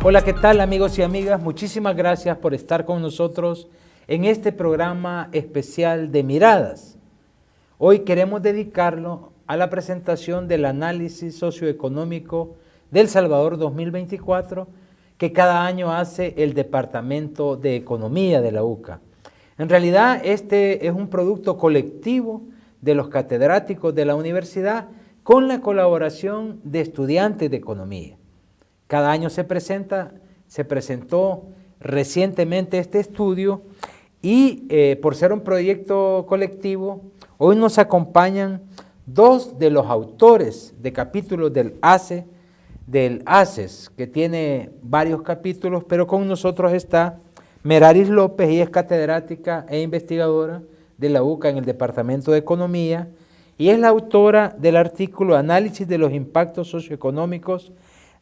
Hola, ¿qué tal amigos y amigas? Muchísimas gracias por estar con nosotros en este programa especial de Miradas. Hoy queremos dedicarlo a la presentación del análisis socioeconómico del Salvador 2024 que cada año hace el Departamento de Economía de la UCA. En realidad este es un producto colectivo de los catedráticos de la universidad con la colaboración de estudiantes de economía. Cada año se presentó recientemente este estudio y por ser un proyecto colectivo, hoy nos acompañan dos de los autores de capítulos del ACES, que tiene varios capítulos, pero con nosotros está Meraris López, ella es catedrática e investigadora de la UCA en el Departamento de Economía y es la autora del artículo Análisis de los impactos socioeconómicos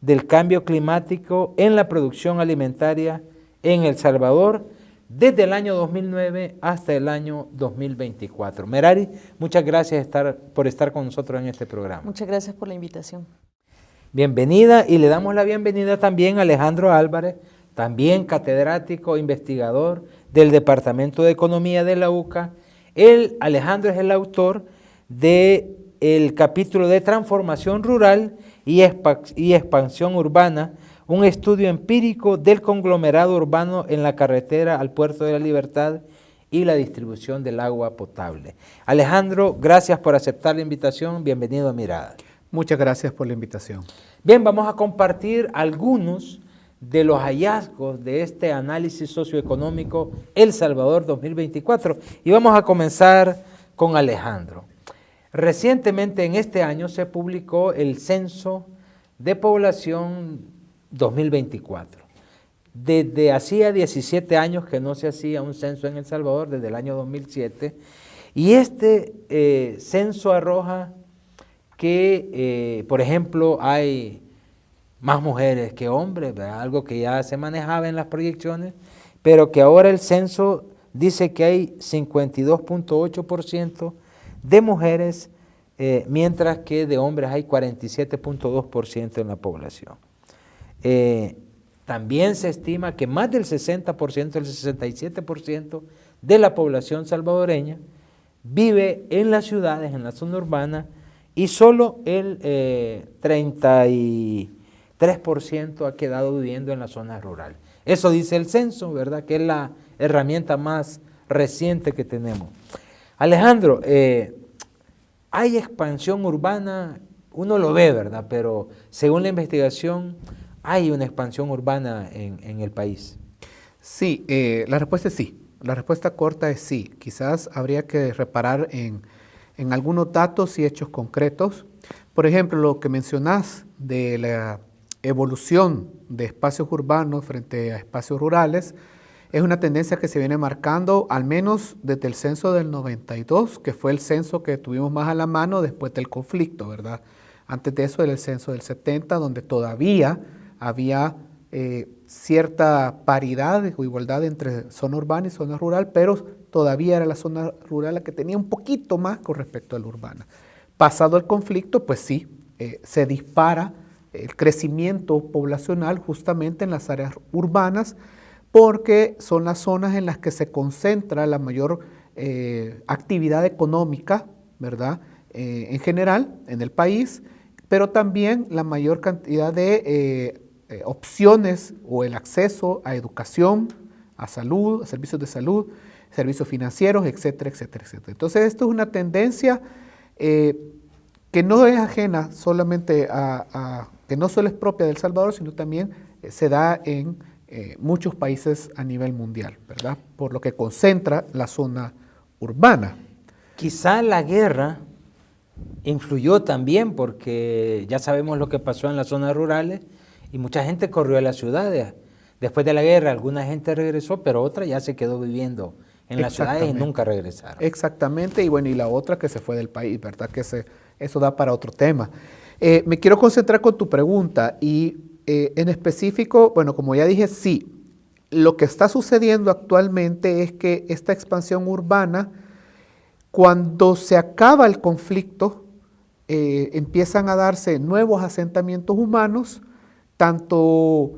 del cambio climático en la producción alimentaria en El Salvador desde el año 2009 hasta el año 2024. Meraris, muchas gracias por estar con nosotros en este programa. Muchas gracias por la invitación. Bienvenida, y le damos la bienvenida también a Alejandro Álvarez, también catedrático, investigador del Departamento de Economía de la UCA. Alejandro es el autor del capítulo de Transformación Rural y Expansión Urbana, un estudio empírico del conglomerado urbano en la carretera al Puerto de la Libertad y la distribución del agua potable. Alejandro, gracias por aceptar la invitación, bienvenido a Miradas. Muchas gracias por la invitación. Bien, vamos a compartir algunos de los hallazgos de este análisis socioeconómico El Salvador 2024 y vamos a comenzar con Alejandro. Recientemente en este año se publicó el Censo de Población 2024. Desde hacía 17 años que no se hacía un censo en El Salvador, desde el año 2007, y este censo arroja que, por ejemplo, hay más mujeres que hombres, ¿verdad? Algo que ya se manejaba en las proyecciones, pero que ahora el censo dice que hay 52.8% de mujeres, mientras que de hombres hay 47.2% en la población. También se estima que más del 60%, el 67% de la población salvadoreña vive en las ciudades, en la zona urbana, y solo el 33% ha quedado viviendo en la zona rural. Eso dice el censo, ¿verdad? Que es la herramienta más reciente que tenemos. Alejandro, hay expansión urbana, uno lo ve, ¿verdad? Pero según la investigación, hay una expansión urbana en el país. Sí, la respuesta es sí. La respuesta corta es sí. Quizás habría que reparar en algunos datos y hechos concretos. Por ejemplo, lo que mencionás de la evolución de espacios urbanos frente a espacios rurales es una tendencia que se viene marcando al menos desde el censo del 92, que fue el censo que tuvimos más a la mano después del conflicto, ¿verdad? Antes de eso era el censo del 70, donde todavía había cierta paridad o igualdad entre zona urbana y zona rural, pero todavía era la zona rural la que tenía un poquito más con respecto a la urbana. Pasado el conflicto, pues sí, se dispara el crecimiento poblacional justamente en las áreas urbanas, porque son las zonas en las que se concentra la mayor actividad económica, ¿verdad? En general, en el país, pero también la mayor cantidad de opciones o el acceso a educación, a salud, a servicios de salud, servicios financieros, etcétera, etcétera, etcétera. Entonces, esto es una tendencia que no es ajena solamente que no solo es propia de El Salvador, sino también se da en muchos países a nivel mundial, ¿verdad? Por lo que concentra la zona urbana. Quizá la guerra influyó también porque ya sabemos lo que pasó en las zonas rurales y mucha gente corrió a las ciudades. Después de la guerra alguna gente regresó, pero otra ya se quedó viviendo en las ciudades y nunca regresaron. Exactamente, y bueno, y la otra que se fue del país, ¿verdad? Que eso da para otro tema. Me quiero concentrar con tu pregunta y en específico, bueno, como ya dije, sí, lo que está sucediendo actualmente es que esta expansión urbana, cuando se acaba el conflicto, empiezan a darse nuevos asentamientos humanos, tanto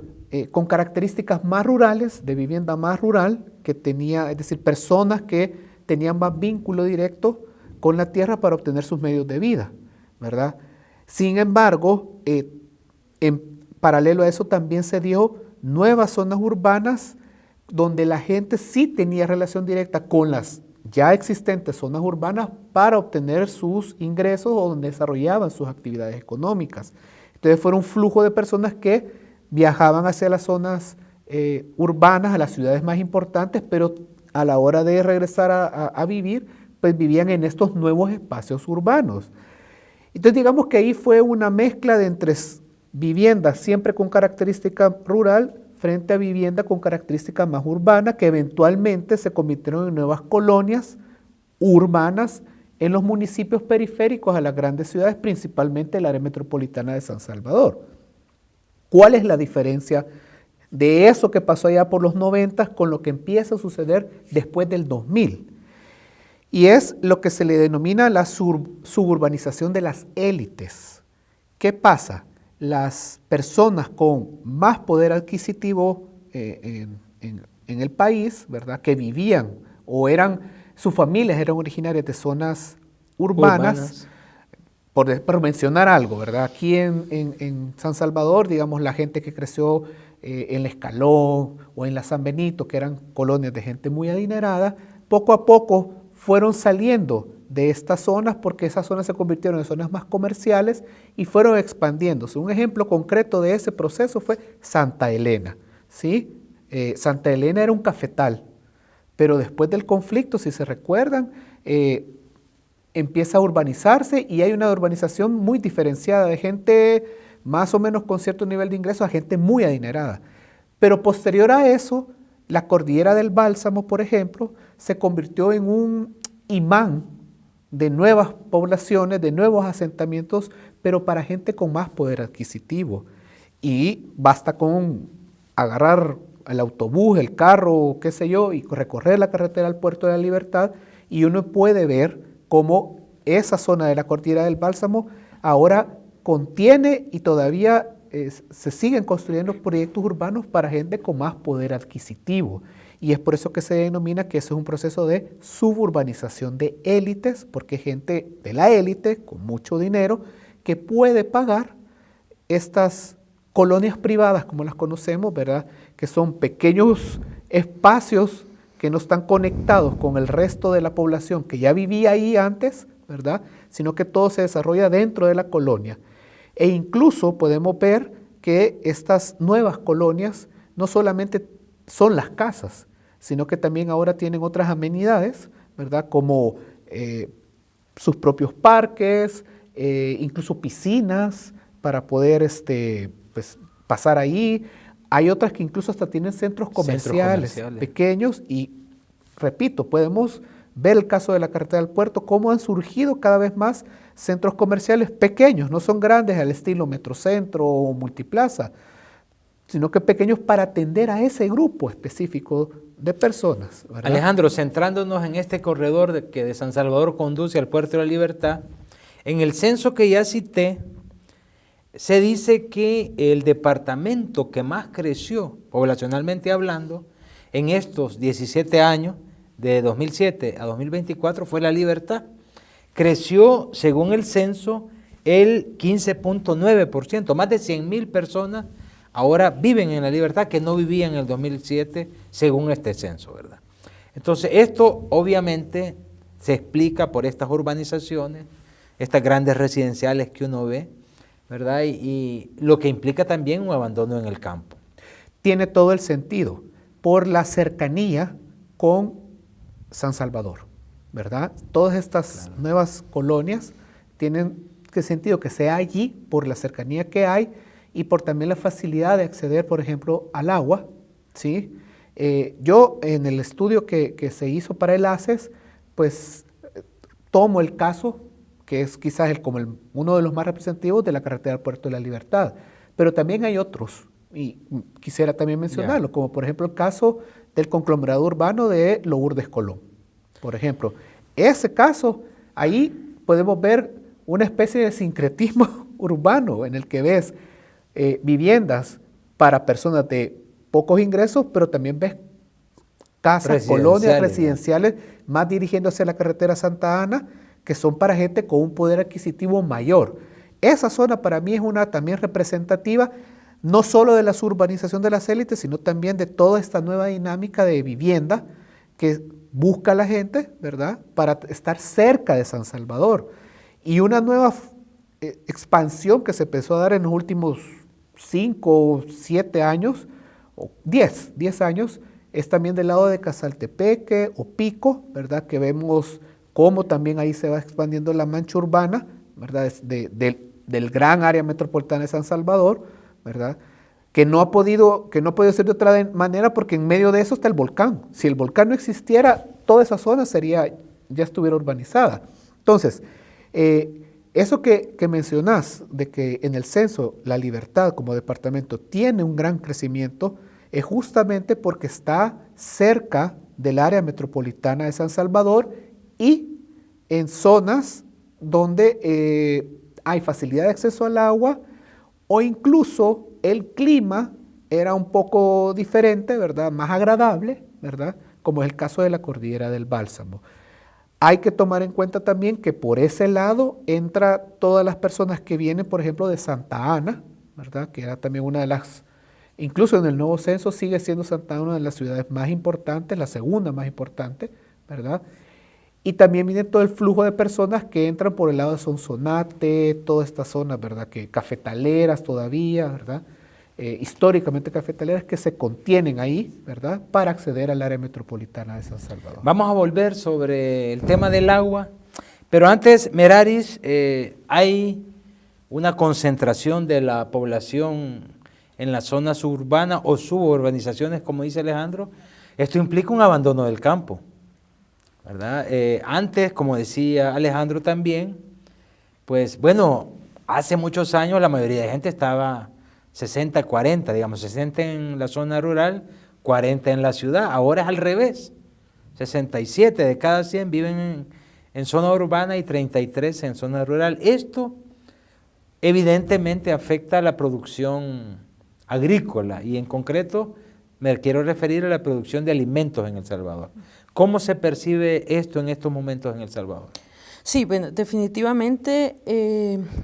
con características más rurales, de vivienda más rural, que tenía, es decir, personas que tenían más vínculo directo con la tierra para obtener sus medios de vida, ¿verdad? Sin embargo, en paralelo a eso también se dio nuevas zonas urbanas donde la gente sí tenía relación directa con las ya existentes zonas urbanas para obtener sus ingresos o donde desarrollaban sus actividades económicas. Entonces fue un flujo de personas que viajaban hacia las zonas urbanas, a las ciudades más importantes, pero a la hora de regresar a vivir, pues vivían en estos nuevos espacios urbanos. Entonces digamos que ahí fue una mezcla de entre viviendas siempre con característica rural frente a vivienda con característica más urbana, que eventualmente se convirtieron en nuevas colonias urbanas en los municipios periféricos a las grandes ciudades, principalmente el área metropolitana de San Salvador. ¿Cuál es la diferencia de eso que pasó allá por los 90 con lo que empieza a suceder después del 2000? Y es lo que se le denomina la suburbanización de las élites. ¿Qué pasa? Las personas con más poder adquisitivo en el país, ¿verdad?, que vivían o sus familias eran originarias de zonas urbanas. Por mencionar algo, ¿verdad? Aquí en San Salvador, digamos, la gente que creció en La Escalón o en la San Benito, que eran colonias de gente muy adinerada, poco a poco fueron saliendo de estas zonas porque esas zonas se convirtieron en zonas más comerciales y fueron expandiéndose. Un ejemplo concreto de ese proceso fue Santa Elena, ¿sí? Santa Elena era un cafetal, pero después del conflicto, si se recuerdan, empieza a urbanizarse y hay una urbanización muy diferenciada de gente más o menos con cierto nivel de ingresos a gente muy adinerada. Pero posterior a eso, la cordillera del Bálsamo, por ejemplo, se convirtió en un imán de nuevas poblaciones, de nuevos asentamientos, pero para gente con más poder adquisitivo. Y basta con agarrar el autobús, el carro, qué sé yo, y recorrer la carretera al Puerto de la Libertad, y uno puede ver cómo esa zona de la cordillera del Bálsamo ahora contiene y todavía se siguen construyendo proyectos urbanos para gente con más poder adquisitivo. Y es por eso que se denomina que eso es un proceso de suburbanización de élites, porque hay gente de la élite con mucho dinero que puede pagar estas colonias privadas, como las conocemos, ¿verdad?, que son pequeños espacios que no están conectados con el resto de la población que ya vivía ahí antes, ¿verdad?, sino que todo se desarrolla dentro de la colonia. E incluso podemos ver que estas nuevas colonias no solamente son las casas, sino que también ahora tienen otras amenidades, ¿verdad?, como sus propios parques, incluso piscinas para poder pues, pasar ahí. Hay otras que incluso hasta tienen centros comerciales pequeños y, repito, podemos ver el caso de la carretera del puerto, cómo han surgido cada vez más centros comerciales pequeños, no son grandes al estilo Metrocentro o Multiplaza, sino que pequeños para atender a ese grupo específico de personas, ¿verdad? Alejandro, centrándonos en este corredor que de San Salvador conduce al Puerto de la Libertad, en el censo que ya cité, se dice que el departamento que más creció, poblacionalmente hablando, en estos 17 años, de 2007 a 2024, fue La Libertad. Creció, según el censo, el 15.9%, más de 100,000 personas ahora viven en La Libertad que no vivían en el 2007, según este censo, ¿verdad? Entonces, esto obviamente se explica por estas urbanizaciones, estas grandes residenciales que uno ve, ¿verdad? Y lo que implica también un abandono en el campo. Tiene todo el sentido, por la cercanía con San Salvador, ¿verdad? Todas estas nuevas colonias tienen sentido que sea allí por la cercanía que hay y por también la facilidad de acceder, por ejemplo, al agua, ¿sí? Yo en el estudio que se hizo para el ACES, pues tomo el caso que es quizás uno de los más representativos de la carretera al Puerto de la Libertad, pero también hay otros, y quisiera también mencionarlo, como por ejemplo el caso del conglomerado urbano de Lourdes Colón. Por ejemplo, ese caso, ahí podemos ver una especie de sincretismo urbano en el que ves viviendas para personas de pocos ingresos, pero también ves casas, colonias residenciales más dirigiendo hacia la carretera Santa Ana, que son para gente con un poder adquisitivo mayor. Esa zona para mí es una también representativa, no solo de la suburbanización de las élites, sino también de toda esta nueva dinámica de vivienda que busca la gente, ¿verdad?, para estar cerca de San Salvador. Y una nueva expansión que se empezó a dar en los últimos 5 o 7 años, o 10 años, es también del lado de Cazaltepeque o Pico, ¿verdad?, que vemos cómo también ahí se va expandiendo la mancha urbana, ¿verdad?, del gran área metropolitana de San Salvador, ¿verdad?, que no ha podido ser de otra manera porque en medio de eso está el volcán. Si el volcán no existiera, toda esa zona ya estuviera urbanizada. Entonces, eso que mencionás, de que en el censo La Libertad como departamento tiene un gran crecimiento, es justamente porque está cerca del área metropolitana de San Salvador y en zonas donde hay facilidad de acceso al agua o incluso el clima era un poco diferente, ¿verdad?, más agradable, ¿verdad?, como es el caso de la Cordillera del Bálsamo. Hay que tomar en cuenta también que por ese lado entra todas las personas que vienen, por ejemplo, de Santa Ana, ¿verdad?, que era también una de las, incluso en el nuevo censo sigue siendo Santa Ana una de las ciudades más importantes, la segunda más importante, ¿verdad? Y también viene todo el flujo de personas que entran por el lado de Sonsonate, toda esta zona, ¿verdad?, que cafetaleras todavía, ¿verdad?, históricamente cafetaleras que se contienen ahí, ¿verdad?, para acceder al área metropolitana de San Salvador. Vamos a volver sobre el tema del agua, pero antes, Meraris, hay una concentración de la población en la zona suburbana o suburbanizaciones, como dice Alejandro. Esto implica un abandono del campo, ¿verdad? Antes, como decía Alejandro también, pues bueno, hace muchos años la mayoría de gente estaba 60-40, digamos, 60 en la zona rural, 40 en la ciudad. Ahora es al revés, 67 de cada 100 viven en zona urbana y 33 en zona rural. Esto evidentemente afecta a la producción agrícola y en concreto me quiero referir a la producción de alimentos en El Salvador. ¿Cómo se percibe esto en estos momentos en El Salvador? Sí, bueno, definitivamente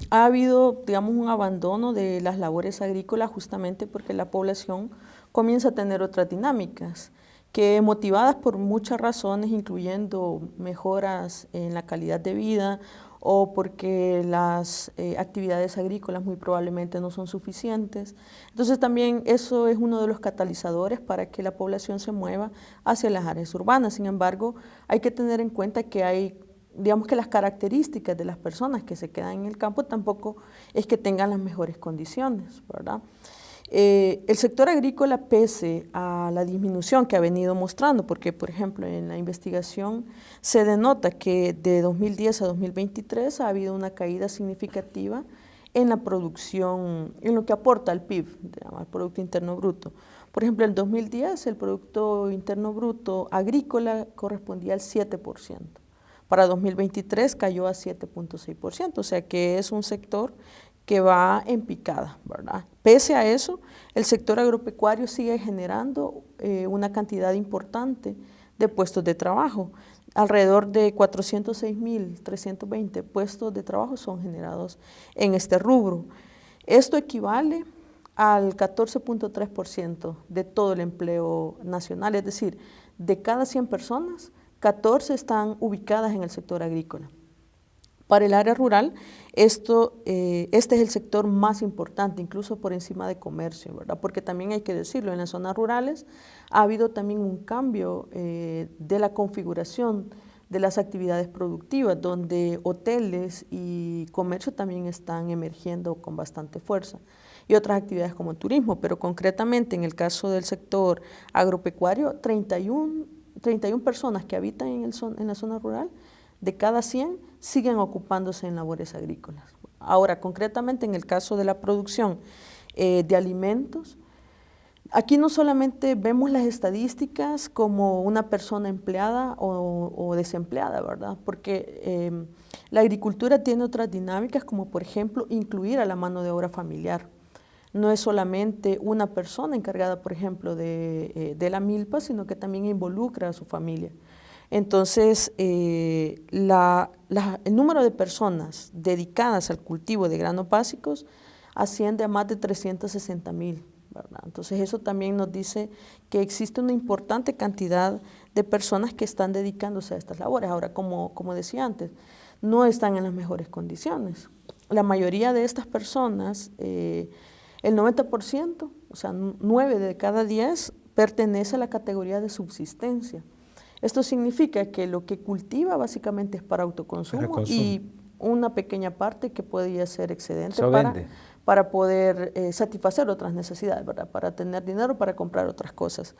ha habido, digamos, un abandono de las labores agrícolas justamente porque la población comienza a tener otras dinámicas que motivadas por muchas razones, incluyendo mejoras en la calidad de vida o porque las actividades agrícolas muy probablemente no son suficientes. Entonces también eso es uno de los catalizadores para que la población se mueva hacia las áreas urbanas. Sin embargo, hay que tener en cuenta que hay, digamos que las características de las personas que se quedan en el campo tampoco es que tengan las mejores condiciones, ¿verdad? El sector agrícola, pese a la disminución que ha venido mostrando, porque por ejemplo en la investigación se denota que de 2010 a 2023 ha habido una caída significativa en la producción, en lo que aporta al PIB, al Producto Interno Bruto. Por ejemplo, en el 2010 el Producto Interno Bruto agrícola correspondía al 7%. Para 2023 cayó a 7.6%, o sea que es un sector que va en picada, ¿verdad? Pese a eso, el sector agropecuario sigue generando una cantidad importante de puestos de trabajo. Alrededor de 406.320 puestos de trabajo son generados en este rubro. Esto equivale al 14.3% de todo el empleo nacional, es decir, de cada 100 personas, 14 están ubicadas en el sector agrícola. Para el área rural, este es el sector más importante, incluso por encima de comercio, ¿verdad? Porque también hay que decirlo, en las zonas rurales ha habido también un cambio de la configuración de las actividades productivas, donde hoteles y comercio también están emergiendo con bastante fuerza, y otras actividades como turismo, pero concretamente en el caso del sector agropecuario, 31 personas que habitan en la zona rural, de cada 100 siguen ocupándose en labores agrícolas. Ahora, concretamente en el caso de la producción de alimentos, aquí no solamente vemos las estadísticas como una persona empleada o desempleada, ¿verdad? Porque la agricultura tiene otras dinámicas, como por ejemplo incluir a la mano de obra familiar. no es solamente una persona encargada, por ejemplo, de la milpa, sino que también involucra a su familia. Entonces, el número de personas dedicadas al cultivo de granos básicos asciende a más de 360,000, ¿verdad? Entonces, eso también nos dice que existe una importante cantidad de personas que están dedicándose a estas labores. Ahora, como decía antes, no están en las mejores condiciones. La mayoría de estas personas, el 90%, o sea, 9 de cada 10, pertenece a la categoría de subsistencia. Esto significa que lo que cultiva básicamente es para autoconsumo y una pequeña parte que podría ser excedente para poder satisfacer otras necesidades, ¿verdad? Para tener dinero para comprar otras cosas.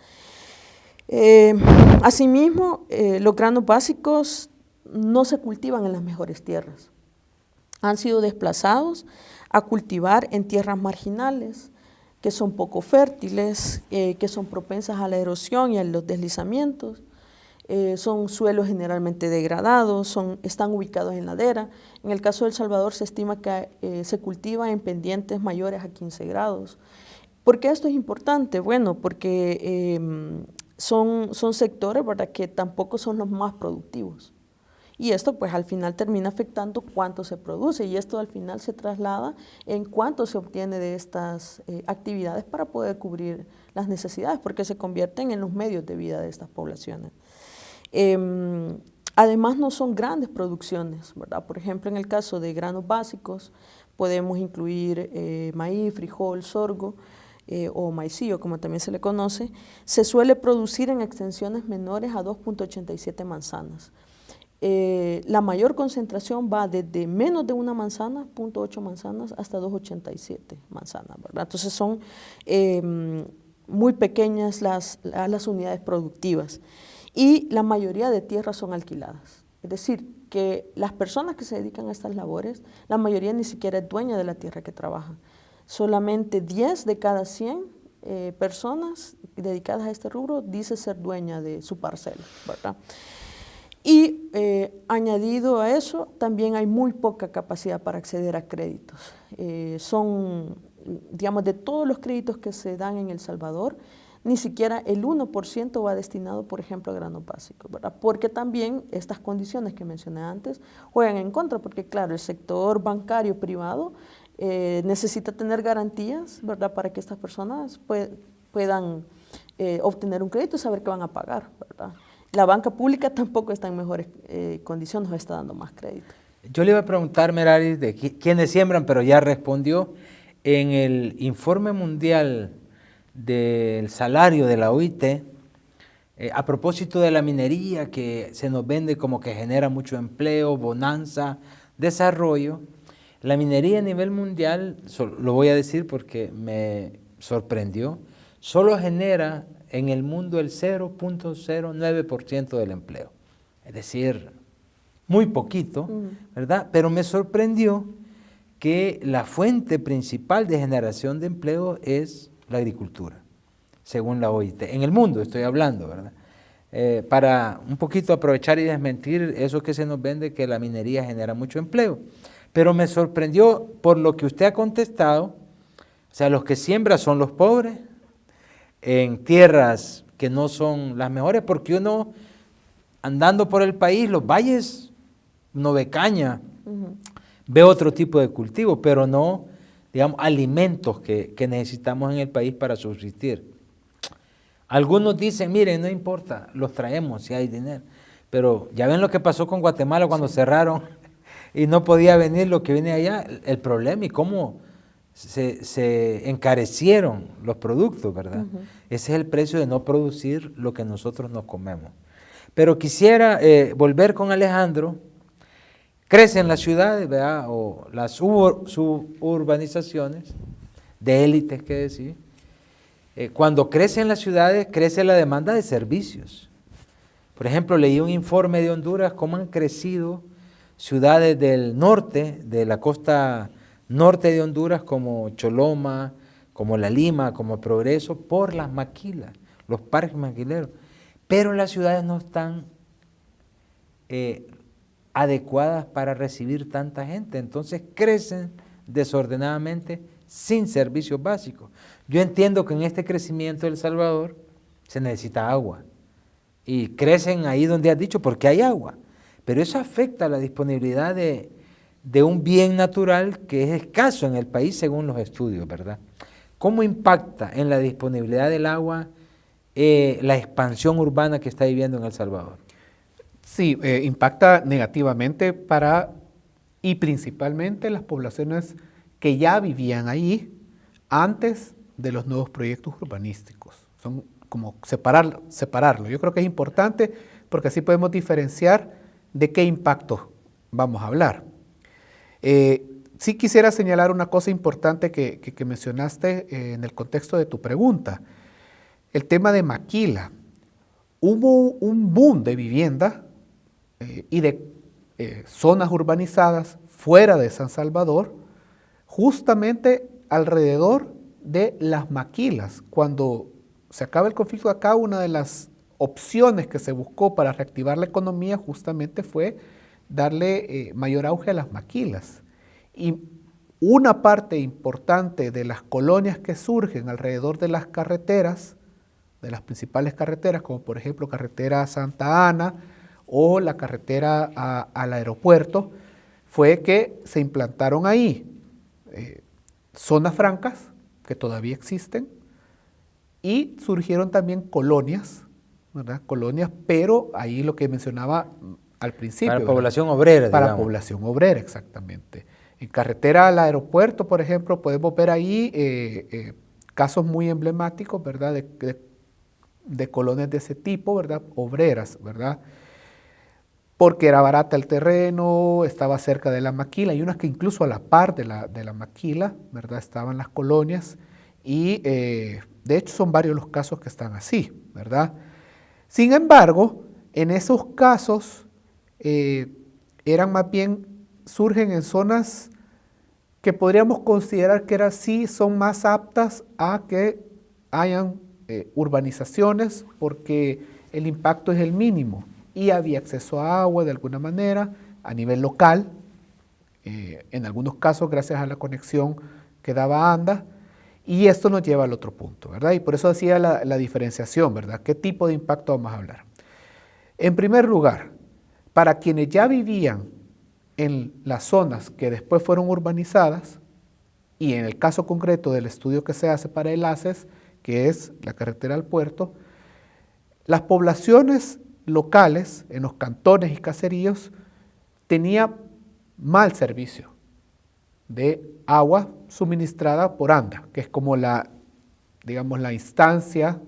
Asimismo, los granos básicos no se cultivan en las mejores tierras. Han sido desplazados a cultivar en tierras marginales, que son poco fértiles, que son propensas a la erosión y a los deslizamientos. Son suelos generalmente degradados, están ubicados en ladera. En el caso de El Salvador se estima que se cultiva en pendientes mayores a 15 grados. ¿Por qué esto es importante? Bueno, porque son sectores, ¿verdad?, que tampoco son los más productivos. Y esto pues al final termina afectando cuánto se produce y esto al final se traslada en cuánto se obtiene de estas actividades para poder cubrir las necesidades, porque se convierten en los medios de vida de estas poblaciones. Además no son grandes producciones, ¿verdad? Por ejemplo, en el caso de granos básicos podemos incluir maíz, frijol, sorgo o maicillo, como también se le conoce. Se suele producir en extensiones menores a 2.87 manzanas. La mayor concentración va desde menos de una manzana, 0.8 manzanas, hasta 2.87 manzanas, ¿verdad? Entonces son muy pequeñas las unidades productivas. Y la mayoría de tierras son alquiladas. Es decir, que las personas que se dedican a estas labores, la mayoría ni siquiera es dueña de la tierra que trabaja. Solamente 10 de cada 100 personas dedicadas a este rubro dice ser dueña de su parcela, ¿verdad? Y añadido a eso, también hay muy poca capacidad para acceder a créditos. Digamos, de todos los créditos que se dan en El Salvador, ni siquiera el 1% va destinado, por ejemplo, a granos básicos, ¿verdad? Porque también estas condiciones que mencioné antes juegan en contra, porque claro, el sector bancario privado necesita tener garantías, ¿verdad?, para que estas personas puedan obtener un crédito y saber que van a pagar, ¿verdad? La banca pública tampoco está en mejores condiciones, nos está dando más crédito. Yo le iba a preguntar, Meraris, de quiénes siembran, pero ya respondió. En el informe mundial del salario de la OIT, a propósito de la minería que se nos vende como que genera mucho empleo, bonanza, desarrollo, la minería a nivel mundial, lo voy a decir porque me sorprendió, solo genera en el mundo el 0.09% del empleo. Es decir, muy poquito, ¿verdad? Pero me sorprendió que la fuente principal de generación de empleo es la agricultura, según la OIT. En el mundo estoy hablando, ¿verdad? Para un poquito aprovechar y desmentir eso que se nos vende, que la minería genera mucho empleo. Pero me sorprendió por lo que usted ha contestado, o sea, los que siembran son los pobres, en tierras que no son las mejores, porque uno, andando por el país, los valles, no ve caña, ve otro tipo de cultivo, pero no, digamos, alimentos que necesitamos en el país para subsistir. Algunos dicen, miren, no importa, los traemos si hay dinero, pero ya ven lo que pasó con Guatemala cuando cerraron y no podía venir lo que viene allá, el problema y cómo se encarecieron los productos, ¿verdad? Ese es el precio de no producir lo que nosotros nos comemos. Pero quisiera volver con Alejandro. Crecen las ciudades, ¿verdad?, o las suburbanizaciones, de élites, que decir. Cuando crecen las ciudades, crece la demanda de servicios. Por ejemplo, leí un informe de Honduras, cómo han crecido ciudades del norte, de la costa norte de Honduras, como Choloma, como La Lima, como Progreso, por las maquilas, los parques maquileros. Pero las ciudades no están adecuadas para recibir tanta gente, entonces crecen desordenadamente sin servicios básicos. Yo entiendo que en este crecimiento de El Salvador se necesita agua y crecen ahí donde has dicho porque hay agua, pero eso afecta la disponibilidad de un bien natural que es escaso en el país según los estudios, ¿verdad? ¿Cómo impacta en la disponibilidad del agua la expansión urbana que está viviendo en El Salvador? Sí, impacta negativamente y principalmente las poblaciones que ya vivían ahí antes de los nuevos proyectos urbanísticos. Son como separarlo. Yo creo que es importante porque así podemos diferenciar de qué impacto vamos a hablar. Sí quisiera señalar una cosa importante que mencionaste en el contexto de tu pregunta. El tema de Maquila. Hubo un boom de vivienda y de zonas urbanizadas fuera de San Salvador, justamente alrededor de las maquilas. Cuando se acaba el conflicto de acá, una de las opciones que se buscó para reactivar la economía justamente fue darle mayor auge a las maquilas. Y una parte importante de las colonias que surgen alrededor de las carreteras, de las principales carreteras, como por ejemplo carretera Santa Ana o la carretera al aeropuerto, fue que se implantaron ahí zonas francas que todavía existen y surgieron también colonias, ¿verdad? Colonias, pero ahí lo que mencionaba al principio. Para la población obrera, para digamos. población obrera, exactamente. En carretera al aeropuerto, por ejemplo, podemos ver ahí casos muy emblemáticos, ¿verdad? De colonias de ese tipo, ¿verdad? Obreras, ¿verdad? Porque era barata el terreno, estaba cerca de la maquila, y unas que incluso a la par de la maquila, ¿verdad? Estaban las colonias, y de hecho son varios los casos que están así, ¿verdad? Sin embargo, en esos casos eran más bien, surgen en zonas que podríamos considerar que sí son más aptas a que hayan urbanizaciones, porque el impacto es el mínimo y había acceso a agua de alguna manera a nivel local, en algunos casos gracias a la conexión que daba ANDA, y esto nos lleva al otro punto, ¿verdad? Y por eso hacía la diferenciación, ¿verdad? ¿Qué tipo de impacto vamos a hablar? En primer lugar, para quienes ya vivían en las zonas que después fueron urbanizadas, y en el caso concreto del estudio que se hace para el ACES, que es la carretera al puerto, las poblaciones locales, en los cantones y caseríos, tenía mal servicio de agua suministrada por ANDA, que es como digamos, la instancia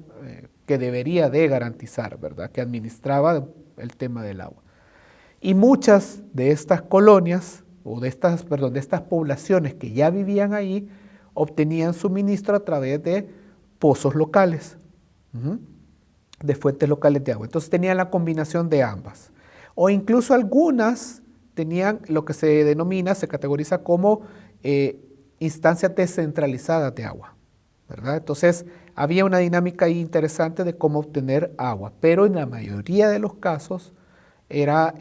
que debería de garantizar, ¿verdad? Que administraba el tema del agua. Y muchas de estas colonias, o de estas poblaciones que ya vivían ahí, obtenían suministro a través de pozos locales, de fuentes locales de agua. Entonces tenían la combinación de ambas. O incluso algunas tenían lo que se categoriza como instancias descentralizadas de agua, ¿verdad? Entonces había una dinámica ahí interesante de cómo obtener agua, pero en la mayoría de los casos era,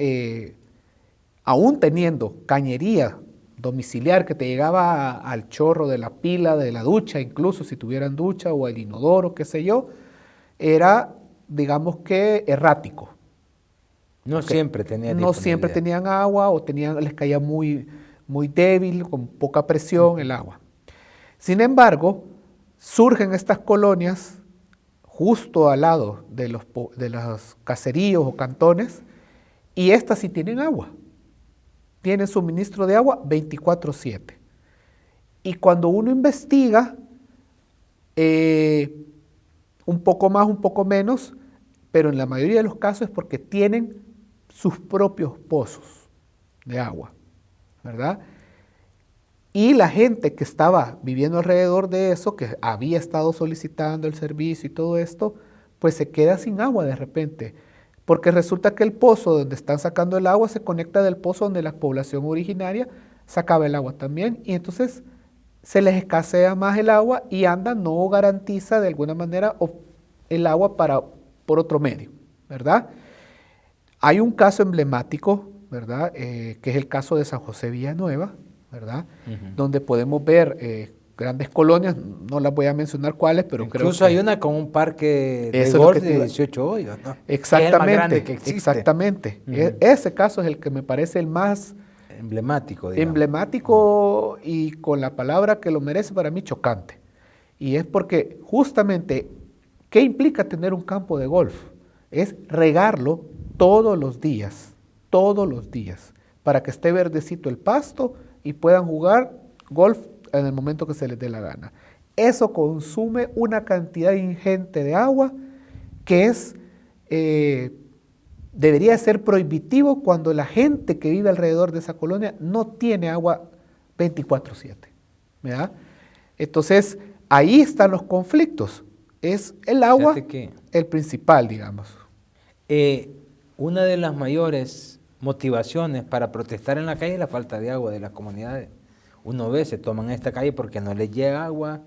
aún teniendo cañería domiciliar que te llegaba al chorro de la pila, de la ducha, incluso si tuvieran ducha o el inodoro, qué sé yo, era, digamos que, errático. No siempre tenían No siempre tenían agua o les caía muy, muy débil, con poca presión el agua. Sin embargo, surgen estas colonias justo al lado de los caseríos o cantones, y estas sí tienen agua. Tienen suministro de agua 24/7. Y cuando uno investiga, un poco más, un poco menos, pero en la mayoría de los casos es porque tienen sus propios pozos de agua, ¿verdad? Y la gente que estaba viviendo alrededor de eso, que había estado solicitando el servicio y todo esto, pues se queda sin agua de repente, porque resulta que el pozo donde están sacando el agua se conecta del pozo donde la población originaria sacaba el agua también, y entonces se les escasea más el agua y ANDA no garantiza de alguna manera el agua por otro medio, ¿verdad? Hay un caso emblemático, ¿verdad? Que es el caso de San José Villanueva, ¿verdad? Donde podemos ver grandes colonias, no las voy a mencionar cuáles, pero creo incluso que hay una con un parque de eso es lo golf que te de iba- 18 hoyos, ¿no? Exactamente, Es el más grande que existe. exactamente. Ujú. Ese caso es el que me parece el más Emblemático, digamos. emblemático y con la palabra que lo merece para mí chocante. Y es porque justamente, ¿qué implica tener un campo de golf? Es regarlo todos los días, para que esté verdecito el pasto y puedan jugar golf en el momento que se les dé la gana. Eso consume una cantidad ingente de agua que es, debería ser prohibitivo cuando la gente que vive alrededor de esa colonia no tiene agua 24/7, ¿verdad? Entonces, ahí están los conflictos. Es el agua Fíjate que el principal, digamos. una de las mayores motivaciones para protestar en la calle es la falta de agua de las comunidades. Uno ve, se toman esta calle porque no les llega agua,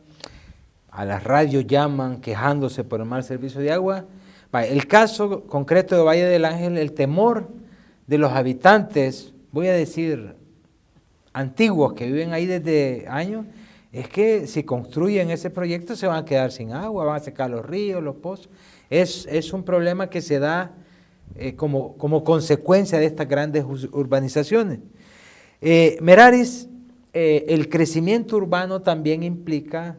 a las radios llaman quejándose por el mal servicio de agua. El caso concreto de Valle del Ángel, el temor de los habitantes, voy a decir, antiguos que viven ahí desde años, es que si construyen ese proyecto se van a quedar sin agua, van a secar los ríos, los pozos. Es un problema que se da como consecuencia de estas grandes urbanizaciones. Meraris, el crecimiento urbano también implica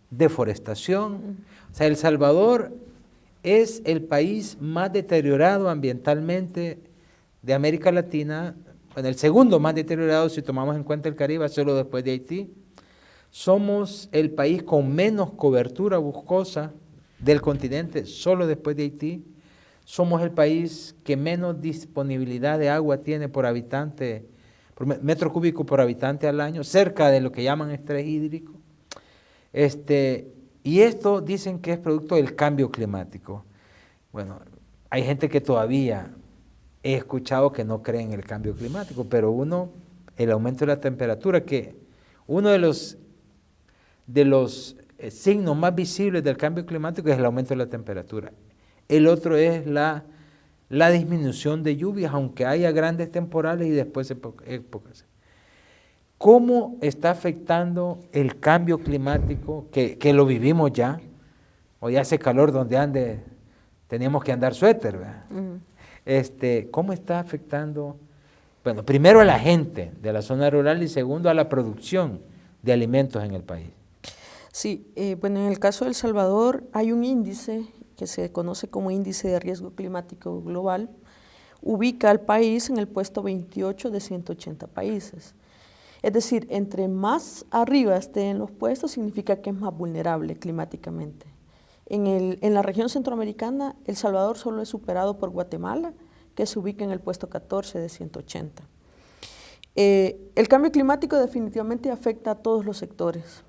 deforestación. O sea, El Salvador es el país más deteriorado ambientalmente de América Latina, bueno, el segundo más deteriorado si tomamos en cuenta el Caribe, solo después de Haití. Somos el país con menos cobertura boscosa del continente, solo después de Haití. Somos el país que menos disponibilidad de agua tiene por habitante, por metro cúbico por habitante al año, cerca de lo que llaman estrés hídrico. Y esto dicen que es producto del cambio climático. Bueno, hay gente que todavía he escuchado que no cree en el cambio climático, pero el aumento de la temperatura, que uno de los signos más visibles del cambio climático es el aumento de la temperatura. El otro es la disminución de lluvias, aunque haya grandes temporales y después épocas. ¿Cómo está afectando el cambio climático, que lo vivimos ya? Hoy hace calor donde teníamos que andar suéter, ¿verdad? ¿Cómo está afectando? Bueno, primero a la gente de la zona rural y segundo a la producción de alimentos en el país. Sí, bueno, en el caso de El Salvador hay un índice que se conoce como Índice de Riesgo Climático Global, ubica al país en el puesto 28 de 180 países. Es decir, entre más arriba esté en los puestos, significa que es más vulnerable climáticamente. En la región centroamericana, El Salvador solo es superado por Guatemala, que se ubica en el puesto 14 de 180. El cambio climático definitivamente afecta a todos los sectores,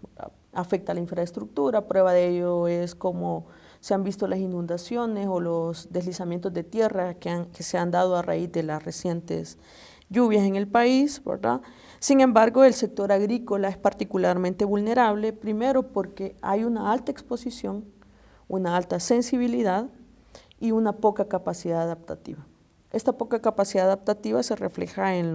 afecta a la infraestructura, prueba de ello es como se han visto las inundaciones o los deslizamientos de tierra que se han dado a raíz de las recientes lluvias en el país, ¿verdad? Sin embargo, el sector agrícola es particularmente vulnerable, primero porque hay una alta exposición, una alta sensibilidad y una poca capacidad adaptativa. Esta poca capacidad adaptativa se refleja en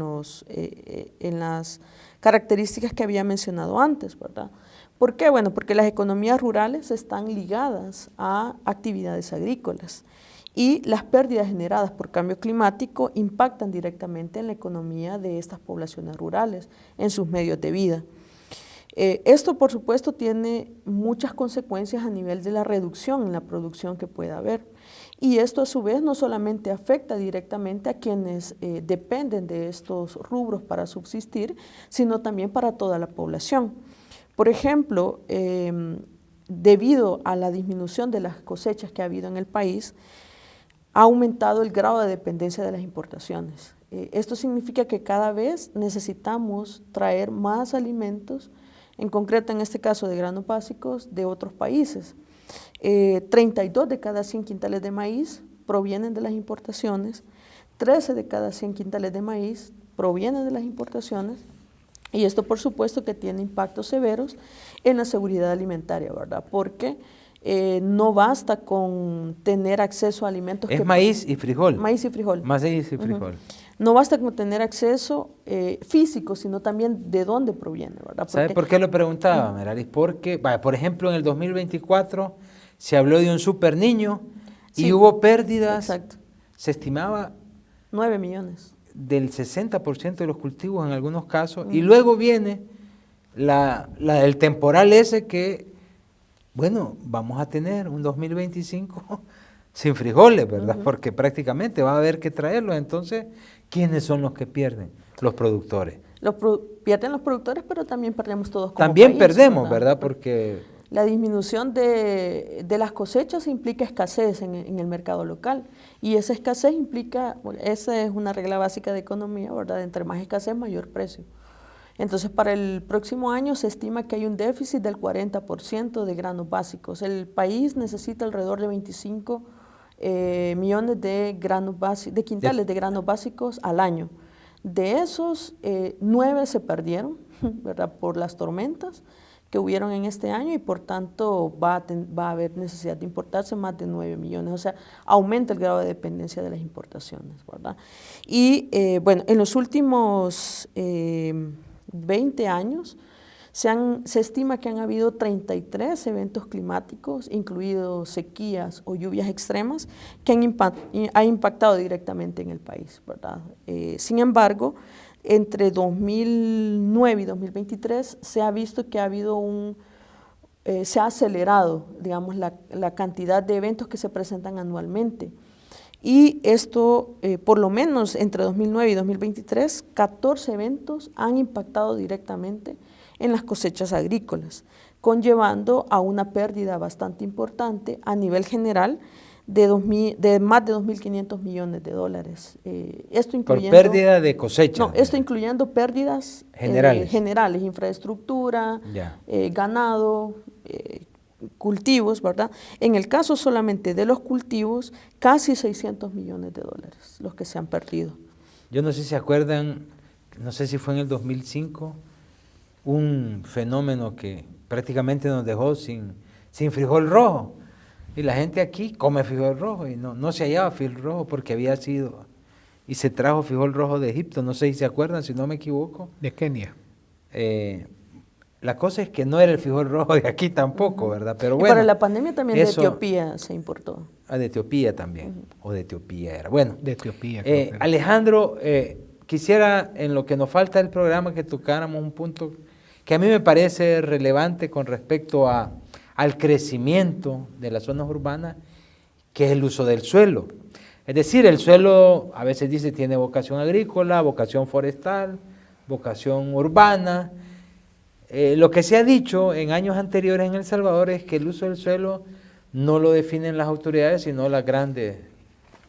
las características que había mencionado antes, ¿verdad? ¿Por qué? Bueno, porque las economías rurales están ligadas a actividades agrícolas y las pérdidas generadas por cambio climático impactan directamente en la economía de estas poblaciones rurales, en sus medios de vida. Esto, por supuesto, tiene muchas consecuencias a nivel de la reducción en la producción que pueda haber. Y esto, a su vez, no solamente afecta directamente a quienes dependen de estos rubros para subsistir, sino también para toda la población. Por ejemplo, debido a la disminución de las cosechas que ha habido en el país, ha aumentado el grado de dependencia de las importaciones. Esto significa que cada vez necesitamos traer más alimentos, en concreto en este caso de granos básicos, de otros países. 32 de cada 100 quintales de maíz provienen de las importaciones, 13 de cada 100 quintales de maíz provienen de las importaciones, y esto por supuesto que tiene impactos severos en la seguridad alimentaria, ¿verdad? Porque no basta con tener acceso a alimentos Es maíz y frijol. Maíz y frijol. Maíz y frijol. no basta con tener acceso físico, sino también de dónde proviene, ¿verdad? ¿Sabe por qué lo preguntaba, Meraris? Porque, vaya, por ejemplo, en el 2024 se habló de un super niño y Sí, hubo pérdidas, exacto. se estimaba 9 millones. del 60% de los cultivos en algunos casos, y luego viene el temporal ese que, bueno, vamos a tener un 2025 sin frijoles, ¿verdad? Porque prácticamente va a haber que traerlos. Entonces, ¿quiénes son los que pierden? Los productores. Pierden los productores, pero también perdemos todos como También país, perdemos, ¿verdad? Porque la disminución de las cosechas implica escasez en el mercado local, y esa escasez implica, bueno, esa es una regla básica de economía, ¿verdad? Entre más escasez, mayor precio. Entonces, para el próximo año se estima que hay un déficit del 40% de granos básicos. El país necesita alrededor de 25 millones de quintales de granos básicos al año. De esos, 9 se perdieron, ¿verdad? Por las tormentas que hubieron en este año, y por tanto va a haber necesidad de importarse más de 9 millones, o sea, aumenta el grado de dependencia de las importaciones, ¿verdad? Y bueno, en los últimos 20 años se estima que han habido 33 eventos climáticos, incluidos sequías o lluvias extremas, que han impactado directamente en el país, ¿verdad? Sin embargo, entre 2009 y 2023 se ha visto que ha habido se ha acelerado, digamos, la cantidad de eventos que se presentan anualmente. Y esto, por lo menos entre 2009 y 2023, 14 eventos han impactado directamente en las cosechas agrícolas, conllevando a una pérdida bastante importante a nivel general de más de 2.500 millones de dólares. Esto incluyendo, por pérdida de cosecha. No, esto incluyendo pérdidas generales, infraestructura, ganado, cultivos, ¿verdad? En el caso solamente de los cultivos, casi 600 millones de dólares los que se han perdido. Yo no sé si se acuerdan, no sé si fue en el 2005, un fenómeno que prácticamente nos dejó sin frijol rojo. Y la gente aquí come frijol rojo y no se hallaba frijol rojo porque había sido, y se trajo frijol rojo de Egipto, no sé si se acuerdan, si no me equivoco. De Kenia. La cosa es que no era el frijol rojo de aquí tampoco, ¿verdad? Pero bueno. Y para la pandemia también de Etiopía se importó. De Etiopía también, o de Etiopía era. Bueno, de Etiopía. Creo que era. Alejandro, quisiera en lo que nos falta del programa que tocáramos un punto que a mí me parece relevante con respecto al crecimiento de las zonas urbanas, que es el uso del suelo. Es decir, el suelo a veces dice tiene vocación agrícola, vocación forestal, vocación urbana. Lo que se ha dicho en años anteriores en El Salvador es que el uso del suelo no lo definen las autoridades, sino las grandes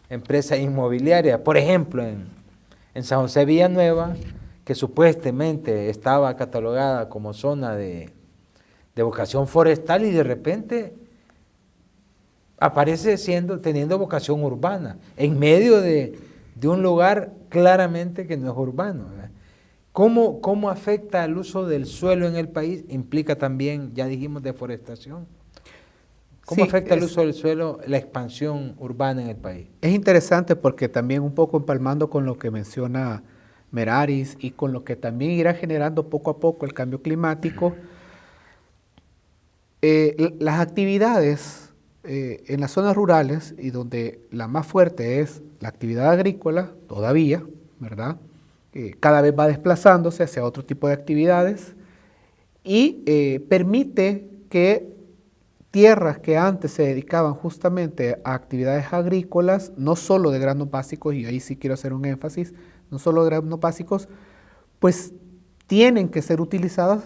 empresas inmobiliarias. Por ejemplo, en San José Villanueva, que supuestamente estaba catalogada como zona de vocación forestal, y de repente aparece teniendo vocación urbana, en medio de un lugar claramente que no es urbano, ¿verdad? ¿Cómo afecta el uso del suelo en el país? Implica también, ya dijimos, deforestación. ¿Cómo afecta el uso del suelo, la expansión urbana en el país? Es interesante porque también un poco empalmando con lo que menciona Meraris y con lo que también irá generando poco a poco el cambio climático, las actividades en las zonas rurales, y donde la más fuerte es la actividad agrícola, todavía, ¿verdad? Cada vez va desplazándose hacia otro tipo de actividades y permite que tierras que antes se dedicaban justamente a actividades agrícolas, no solo de granos básicos, y ahí sí quiero hacer un énfasis, no solo de granos básicos, pues tienen que ser utilizadas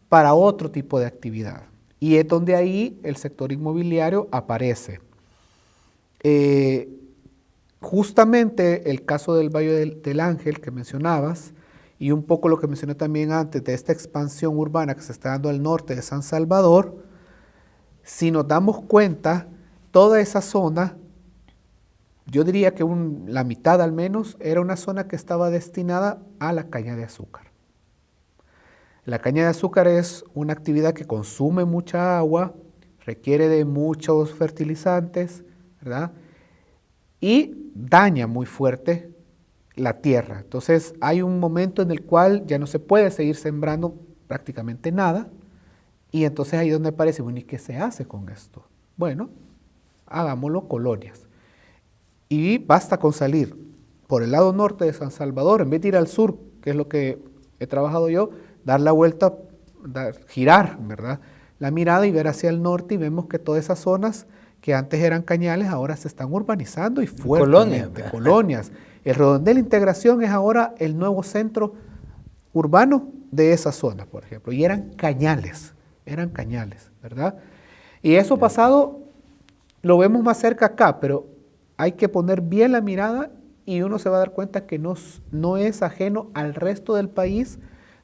para otro tipo de actividad. Y es donde ahí el sector inmobiliario aparece. Justamente el caso del Valle del Ángel que mencionabas, y un poco lo que mencioné también antes de esta expansión urbana que se está dando al norte de San Salvador, si nos damos cuenta, toda esa zona, yo diría que la mitad al menos, era una zona que estaba destinada a la caña de azúcar. La caña de azúcar es una actividad que consume mucha agua, requiere de muchos fertilizantes, ¿verdad? Y daña muy fuerte la tierra. Entonces hay un momento en el cual ya no se puede seguir sembrando prácticamente nada, y entonces ahí es donde aparece, bueno, ¿y qué se hace con esto? Bueno, hagámoslo colonias. Y basta con salir por el lado norte de San Salvador, en vez de ir al sur, que es lo que he trabajado yo, dar la vuelta, girar, ¿verdad?, la mirada y ver hacia el norte, y vemos que todas esas zonas que antes eran cañales ahora se están urbanizando y fuertemente, colonias. El Redondel de Integración es ahora el nuevo centro urbano de esa zona, por ejemplo, y eran cañales, ¿verdad? Y eso pasado lo vemos más cerca acá, pero hay que poner bien la mirada y uno se va a dar cuenta que no es ajeno al resto del país,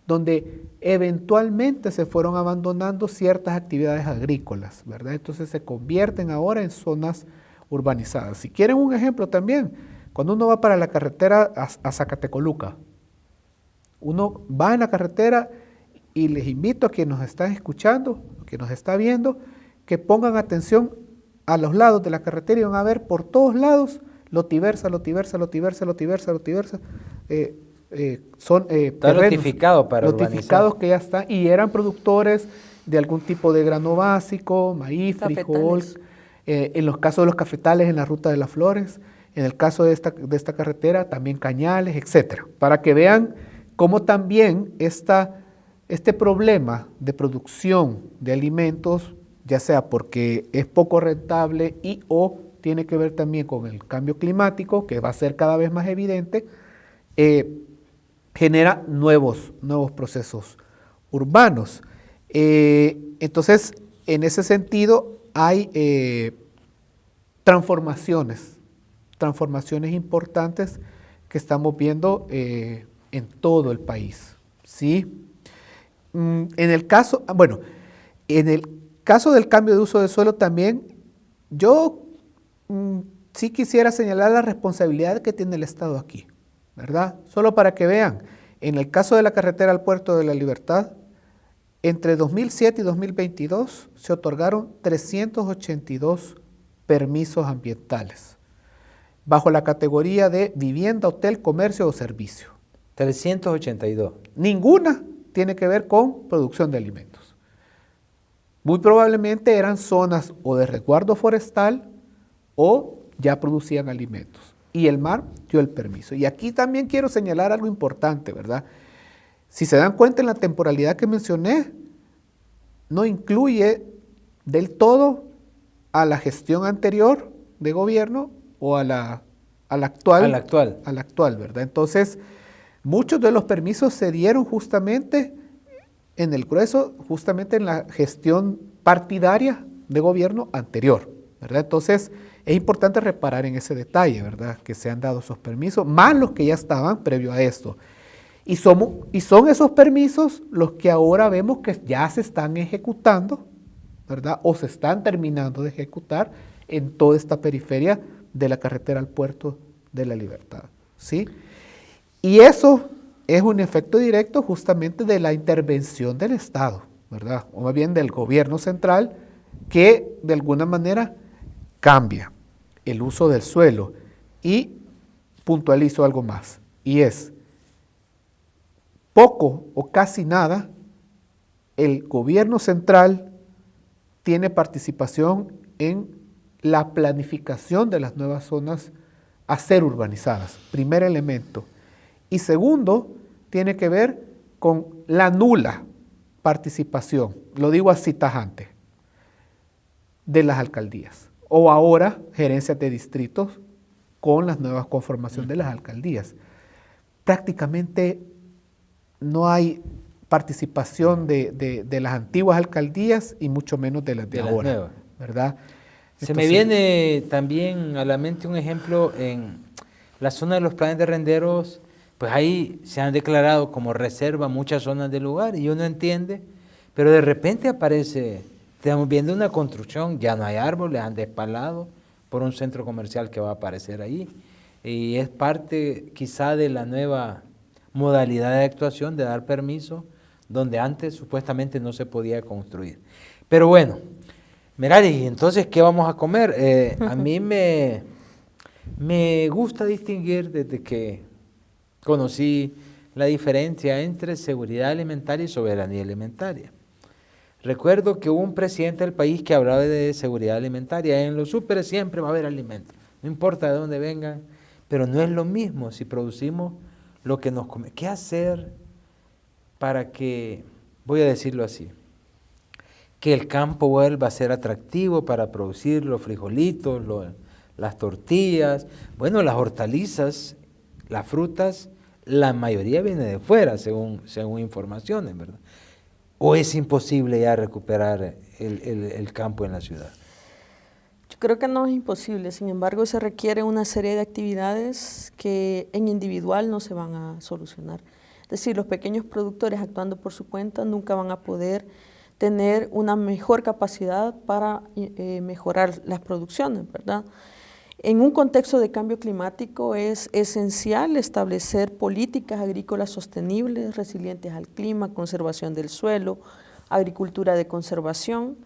donde eventualmente se fueron abandonando ciertas actividades agrícolas, ¿verdad? Entonces se convierten ahora en zonas urbanizadas. Si quieren un ejemplo también, cuando uno va para la carretera a Zacatecoluca, uno va en la carretera y les invito a quienes nos están escuchando, a quienes nos están viendo, que pongan atención a los lados de la carretera y van a ver por todos lados lotiversa, son terrenos notificado para notificados que ya están y eran productores de algún tipo de grano básico, maíz, frijol, en los casos de los cafetales en la Ruta de las Flores, en el caso de esta carretera también cañales, etcétera, para que vean cómo también este problema de producción de alimentos, ya sea porque es poco rentable y o tiene que ver también con el cambio climático, que va a ser cada vez más evidente, genera nuevos procesos urbanos. Entonces, en ese sentido, hay transformaciones importantes que estamos viendo en todo el país, ¿sí? En el caso del cambio de uso de suelo también, yo sí quisiera señalar la responsabilidad que tiene el Estado aquí, ¿verdad? Solo para que vean, en el caso de la carretera al Puerto de la Libertad, entre 2007 y 2022 se otorgaron 382 permisos ambientales, bajo la categoría de vivienda, hotel, comercio o servicio. 382. Ninguna tiene que ver con producción de alimentos. Muy probablemente eran zonas o de resguardo forestal o ya producían alimentos. Y el MAR dio el permiso. Y aquí también quiero señalar algo importante, ¿verdad? Si se dan cuenta en la temporalidad que mencioné, no incluye del todo a la gestión anterior de gobierno o a la actual, ¿verdad? Entonces, muchos de los permisos se dieron justamente en el grueso, justamente en la gestión partidaria de gobierno anterior, ¿verdad? Entonces, es importante reparar en ese detalle, ¿verdad? Que se han dado esos permisos, más los que ya estaban previo a esto. Y son esos permisos los que ahora vemos que ya se están ejecutando, ¿verdad? O se están terminando de ejecutar en toda esta periferia de la carretera al Puerto de la Libertad, ¿sí? Y eso es un efecto directo justamente de la intervención del Estado, ¿verdad? O más bien del gobierno central, que de alguna manera cambia el uso del suelo. Y puntualizo algo más, y es poco o casi nada, el gobierno central tiene participación en la planificación de las nuevas zonas a ser urbanizadas, primer elemento. Y segundo, tiene que ver con la nula participación, lo digo así tajante, de las alcaldías, o ahora gerencias de distritos con las nuevas conformaciones de las alcaldías. Prácticamente no hay participación de las antiguas alcaldías y mucho menos de las de ahora, ¿verdad? Se me viene también a la mente un ejemplo en la zona de los planes de renderos, pues ahí se han declarado como reserva muchas zonas del lugar y uno entiende, pero de repente aparece, estamos viendo una construcción, ya no hay árboles, han despalado por un centro comercial que va a aparecer ahí y es parte quizá de la nueva modalidad de actuación de dar permiso donde antes supuestamente no se podía construir. Pero bueno, Merari, entonces, ¿qué vamos a comer? A mí me gusta distinguir desde que conocí la diferencia entre seguridad alimentaria y soberanía alimentaria. Recuerdo que hubo un presidente del país que hablaba de seguridad alimentaria. En los súperes siempre va a haber alimentos, no importa de dónde vengan, pero no es lo mismo si producimos lo que nos comemos. ¿Qué hacer para que, voy a decirlo así, que el campo vuelva a ser atractivo para producir los frijolitos, las tortillas, bueno, las hortalizas, las frutas, la mayoría viene de fuera, según informaciones, ¿verdad? ¿O es imposible ya recuperar el campo en la ciudad? Yo creo que no es imposible, sin embargo se requiere una serie de actividades que en individual no se van a solucionar. Es decir, los pequeños productores actuando por su cuenta nunca van a poder tener una mejor capacidad para mejorar las producciones, ¿verdad? En un contexto de cambio climático es esencial establecer políticas agrícolas sostenibles, resilientes al clima, conservación del suelo, agricultura de conservación,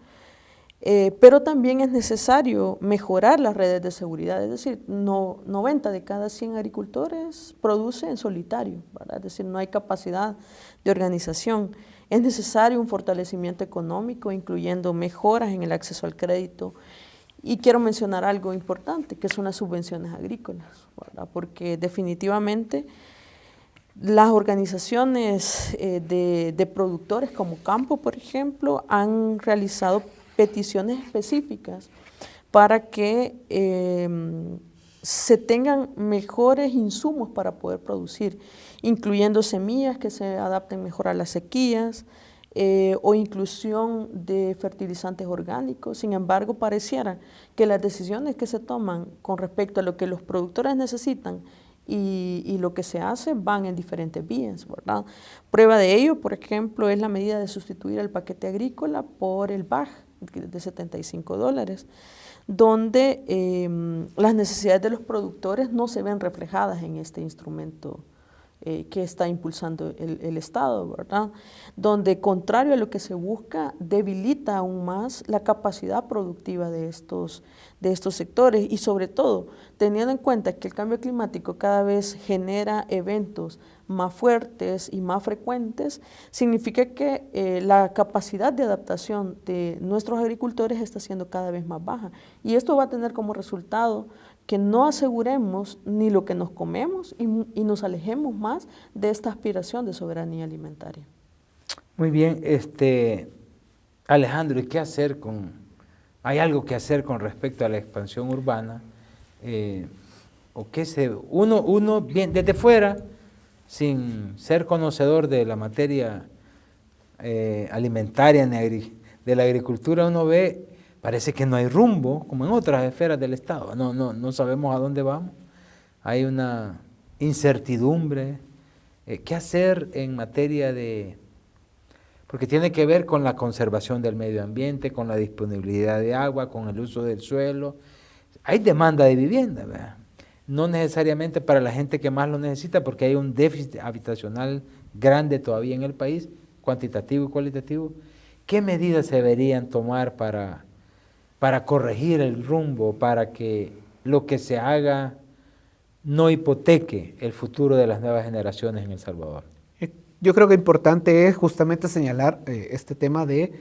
pero también es necesario mejorar las redes de seguridad, es decir, 90 de cada 100 agricultores produce en solitario, ¿verdad? Es decir, no hay capacidad de organización. Es necesario un fortalecimiento económico, incluyendo mejoras en el acceso al crédito. Y quiero mencionar algo importante, que son las subvenciones agrícolas, ¿verdad? Porque definitivamente las organizaciones de productores como Campo, por ejemplo, han realizado peticiones específicas para que se tengan mejores insumos para poder producir, incluyendo semillas que se adapten mejor a las sequías, o inclusión de fertilizantes orgánicos. Sin embargo, pareciera que las decisiones que se toman con respecto a lo que los productores necesitan y lo que se hace van en diferentes vías, ¿verdad? Prueba de ello, por ejemplo, es la medida de sustituir el paquete agrícola por el BAG de $75, donde las necesidades de los productores no se ven reflejadas en este instrumento que está impulsando el Estado, ¿verdad? Donde, contrario a lo que se busca, debilita aún más la capacidad productiva de estos sectores y, sobre todo, teniendo en cuenta que el cambio climático cada vez genera eventos más fuertes y más frecuentes, significa que la capacidad de adaptación de nuestros agricultores está siendo cada vez más baja. Y esto va a tener como resultado que no aseguremos ni lo que nos comemos y nos alejemos más de esta aspiración de soberanía alimentaria. Muy bien, Alejandro, ¿y qué hacer hay algo que hacer con respecto a la expansión urbana? Uno bien desde fuera, sin ser conocedor de la materia alimentaria de la agricultura, uno ve, parece que no hay rumbo, como en otras esferas del Estado. No sabemos a dónde vamos. Hay una incertidumbre. ¿Qué hacer en materia porque tiene que ver con la conservación del medio ambiente, con la disponibilidad de agua, con el uso del suelo? Hay demanda de vivienda, ¿verdad? No necesariamente para la gente que más lo necesita, porque hay un déficit habitacional grande todavía en el país, cuantitativo y cualitativo. ¿Qué medidas se deberían tomar para corregir el rumbo, para que lo que se haga no hipoteque el futuro de las nuevas generaciones en El Salvador? Yo creo que importante es justamente señalar este tema de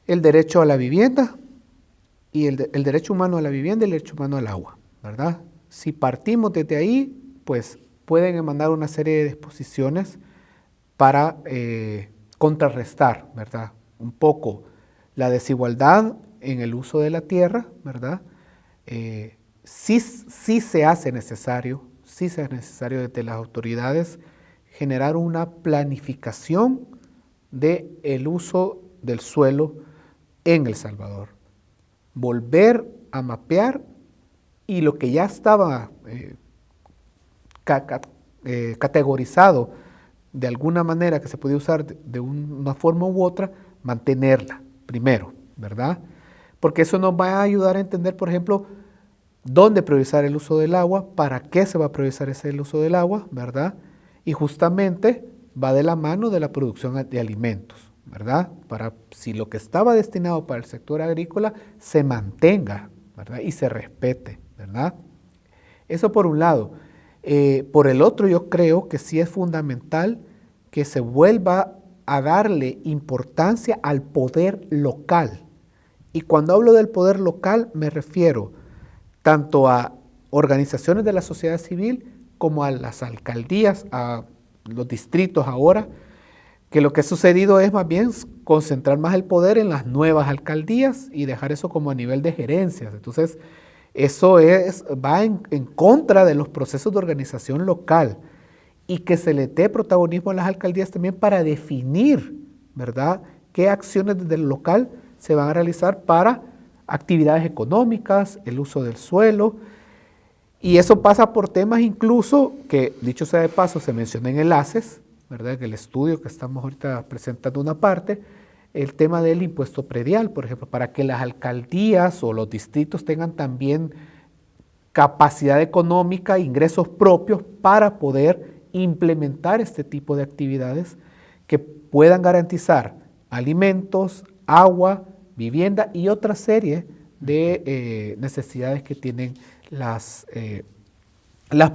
el derecho a la vivienda y el derecho humano a la vivienda y el derecho humano al agua, ¿verdad? Si partimos desde ahí, pues pueden emanar una serie de disposiciones para contrarrestar, ¿verdad? Un poco la desigualdad en el uso de la tierra, ¿verdad? Sí se hace necesario desde las autoridades generar una planificación del uso del suelo en El Salvador. Volver a mapear y lo que ya estaba categorizado de alguna manera que se podía usar de una forma u otra, mantenerla primero, ¿verdad? Porque eso nos va a ayudar a entender, por ejemplo, dónde priorizar el uso del agua, para qué se va a priorizar el uso del agua, ¿verdad? Y justamente va de la mano de la producción de alimentos, ¿verdad? Para si lo que estaba destinado para el sector agrícola se mantenga, ¿verdad? Y se respete, ¿verdad? Eso por un lado. Por el otro, yo creo que sí es fundamental que se vuelva a darle importancia al poder local. Y cuando hablo del poder local me refiero tanto a organizaciones de la sociedad civil como a las alcaldías, a los distritos ahora, que lo que ha sucedido es más bien concentrar más el poder en las nuevas alcaldías y dejar eso como a nivel de gerencias. Entonces, eso va en contra de los procesos de organización local y que se le dé protagonismo a las alcaldías también para definir, ¿verdad?, qué acciones desde el local se van a realizar para actividades económicas, el uso del suelo. Y eso pasa por temas incluso que, dicho sea de paso, se menciona en el ACES, ¿verdad?, en el estudio que estamos ahorita presentando una parte, el tema del impuesto predial, por ejemplo, para que las alcaldías o los distritos tengan también capacidad económica, ingresos propios para poder implementar este tipo de actividades que puedan garantizar alimentos, agua, vivienda y otra serie de necesidades que tienen las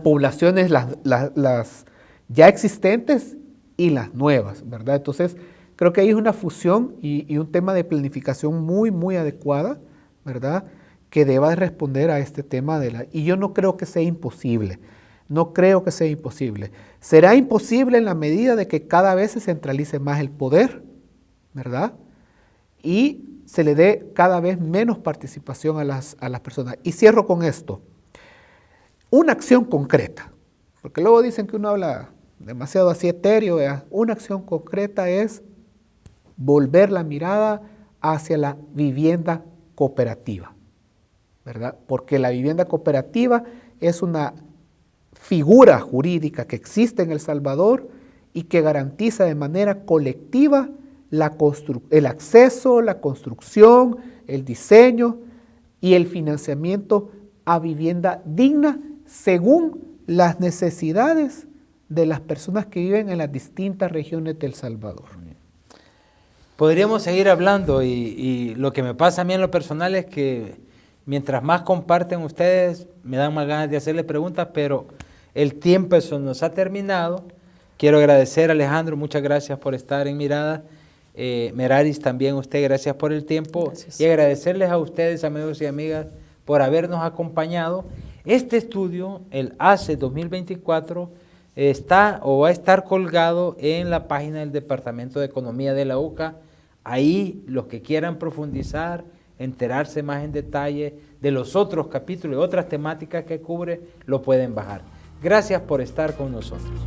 poblaciones, las ya existentes y las nuevas, ¿verdad? Entonces, creo que ahí es una fusión y un tema de planificación muy, muy adecuada, ¿verdad?, que deba responder a este tema y yo no creo que sea imposible, no creo que sea imposible. Será imposible en la medida de que cada vez se centralice más el poder, ¿verdad?, y se le dé cada vez menos participación a las personas. Y cierro con esto. Una acción concreta, porque luego dicen que uno habla demasiado así etéreo, ¿verdad? Una acción concreta es volver la mirada hacia la vivienda cooperativa, ¿verdad? Porque la vivienda cooperativa es una figura jurídica que existe en El Salvador y que garantiza de manera colectiva el acceso, la construcción, el diseño y el financiamiento a vivienda digna según las necesidades de las personas que viven en las distintas regiones de El Salvador. Podríamos seguir hablando y lo que me pasa a mí en lo personal es que mientras más comparten ustedes, me dan más ganas de hacerles preguntas, pero el tiempo eso nos ha terminado. Quiero agradecer a Alejandro, muchas gracias por estar en Mirada. Meraris, también usted, gracias por el tiempo. Gracias. Y agradecerles a ustedes, amigos y amigas, por habernos acompañado. Este estudio, el ACE 2024, está o va a estar colgado en la página del Departamento de Economía de la UCA. Ahí los que quieran profundizar, enterarse más en detalle de los otros capítulos y otras temáticas que cubre, lo pueden bajar. Gracias por estar con nosotros.